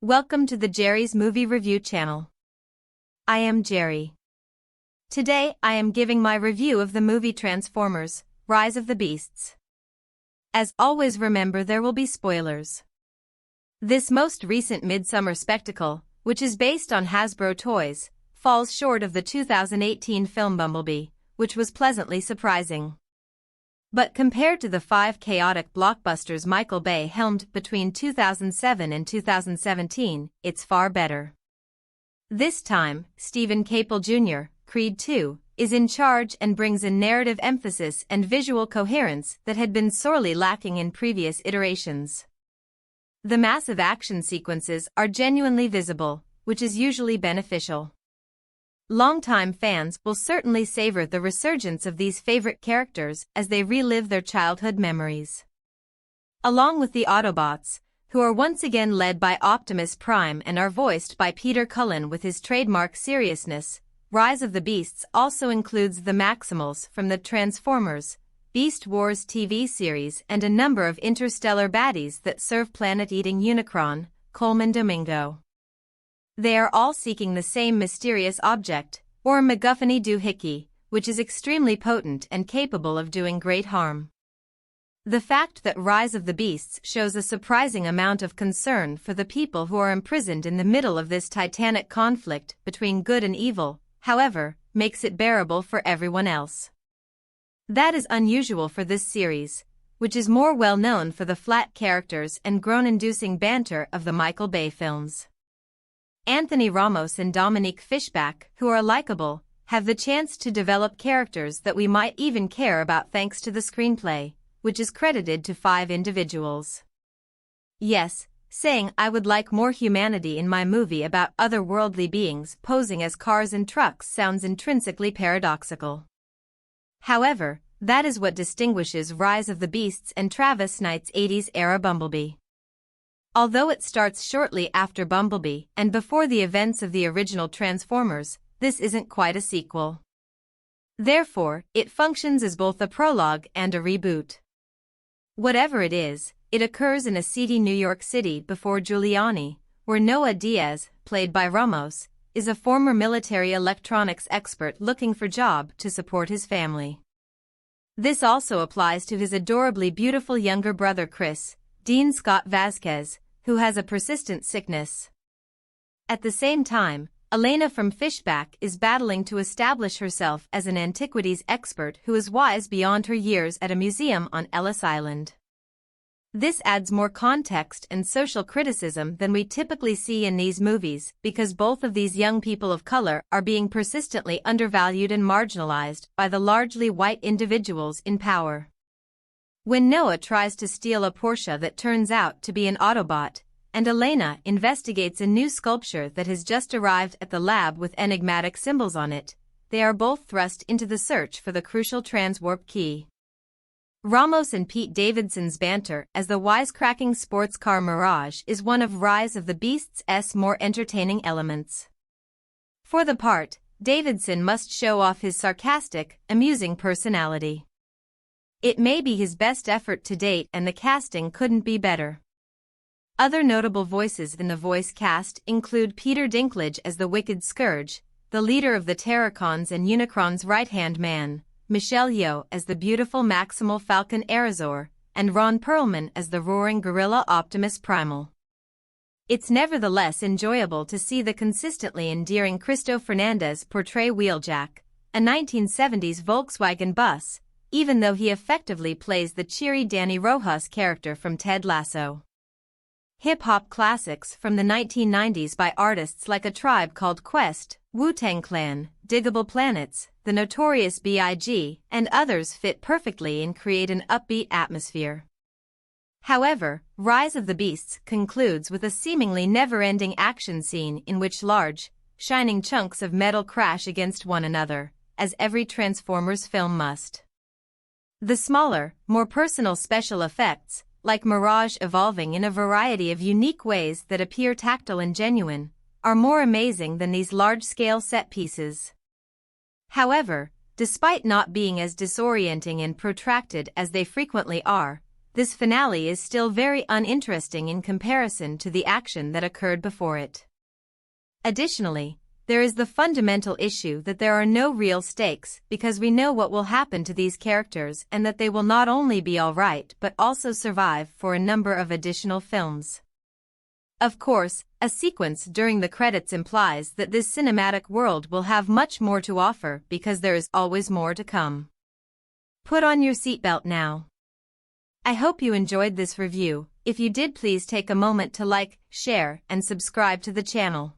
Welcome to the Jerry's Movie Review channel. I am Jerry. Today I am giving my review of the movie Transformers: Rise of the Beasts. As always, remember there will be spoilers. This most recent midsummer spectacle, which is based on Hasbro toys, falls short of the 2018 film Bumblebee, which was pleasantly surprising. But compared to the five chaotic blockbusters Michael Bay helmed between 2007 and 2017, it's far better. This time, Steven Caple Jr., Creed II, is in charge and brings a narrative emphasis and visual coherence that had been sorely lacking in previous iterations. The massive action sequences are genuinely visible, which is usually beneficial. Longtime fans will certainly savor the resurgence of these favorite characters as they relive their childhood memories. Along with the Autobots, who are once again led by Optimus Prime and are voiced by Peter Cullen with his trademark seriousness, Rise of the Beasts also includes the Maximals from the Transformers, Beast Wars TV series and a number of interstellar baddies that serve planet-eating Unicron, Coleman Domingo. They are all seeking the same mysterious object, or MacGuffin doohickey, which is extremely potent and capable of doing great harm. The fact that Rise of the Beasts shows a surprising amount of concern for the people who are imprisoned in the middle of this titanic conflict between good and evil, however, makes it bearable for everyone else. That is unusual for this series, which is more well known for the flat characters and groan-inducing banter of the Michael Bay films. Anthony Ramos and Dominique Fishback, who are likable, have the chance to develop characters that we might even care about thanks to the screenplay, which is credited to 5 individuals. Yes, saying I would like more humanity in my movie about otherworldly beings posing as cars and trucks sounds intrinsically paradoxical. However, that is what distinguishes Rise of the Beasts and Travis Knight's 80s-era Bumblebee. Although it starts shortly after Bumblebee and before the events of the original Transformers, this isn't quite a sequel. Therefore, it functions as both a prologue and a reboot. Whatever it is, it occurs in a seedy New York City before Giuliani, where Noah Diaz, played by Ramos, is a former military electronics expert looking for a job to support his family. This also applies to his adorably beautiful younger brother Chris, Dean Scott Vasquez, who has a persistent sickness. At the same time, Elena from Fishback is battling to establish herself as an antiquities expert who is wise beyond her years at a museum on Ellis Island. This adds more context and social criticism than we typically see in these movies because both of these young people of color are being persistently undervalued and marginalized by the largely white individuals in power. When Noah tries to steal a Porsche that turns out to be an Autobot, and Elena investigates a new sculpture that has just arrived at the lab with enigmatic symbols on it, they are both thrust into the search for the crucial transwarp key. Ramos and Pete Davidson's banter as the wisecracking sports car Mirage is one of Rise of the Beasts' more entertaining elements. For the part, Davidson must show off his sarcastic, amusing personality. It may be his best effort to date and the casting couldn't be better. Other notable voices in the voice cast include Peter Dinklage as the Wicked Scourge, the leader of the Terracons and Unicron's right-hand man, Michelle Yeoh as the beautiful Maximal Falcon Arizor, and Ron Perlman as the roaring gorilla Optimus Primal. It's nevertheless enjoyable to see the consistently endearing Cristo Fernandez portray Wheeljack, a 1970s Volkswagen bus, even though he effectively plays the cheery Danny Rojas character from Ted Lasso. Hip-hop classics from the 1990s by artists like A Tribe Called Quest, Wu-Tang Clan, Diggable Planets, The Notorious B.I.G., and others fit perfectly and create an upbeat atmosphere. However, Rise of the Beasts concludes with a seemingly never-ending action scene in which large, shining chunks of metal crash against one another, as every Transformers film must. The smaller, more personal special effects, like Mirage evolving in a variety of unique ways that appear tactile and genuine, are more amazing than these large-scale set pieces. However, despite not being as disorienting and protracted as they frequently are, this finale is still very uninteresting in comparison to the action that occurred before it. Additionally, there is the fundamental issue that there are no real stakes because we know what will happen to these characters and that they will not only be alright but also survive for a number of additional films. Of course, a sequence during the credits implies that this cinematic world will have much more to offer because there is always more to come. Put on your seatbelt now. I hope you enjoyed this review. If you did, please take a moment to like, share, and subscribe to the channel.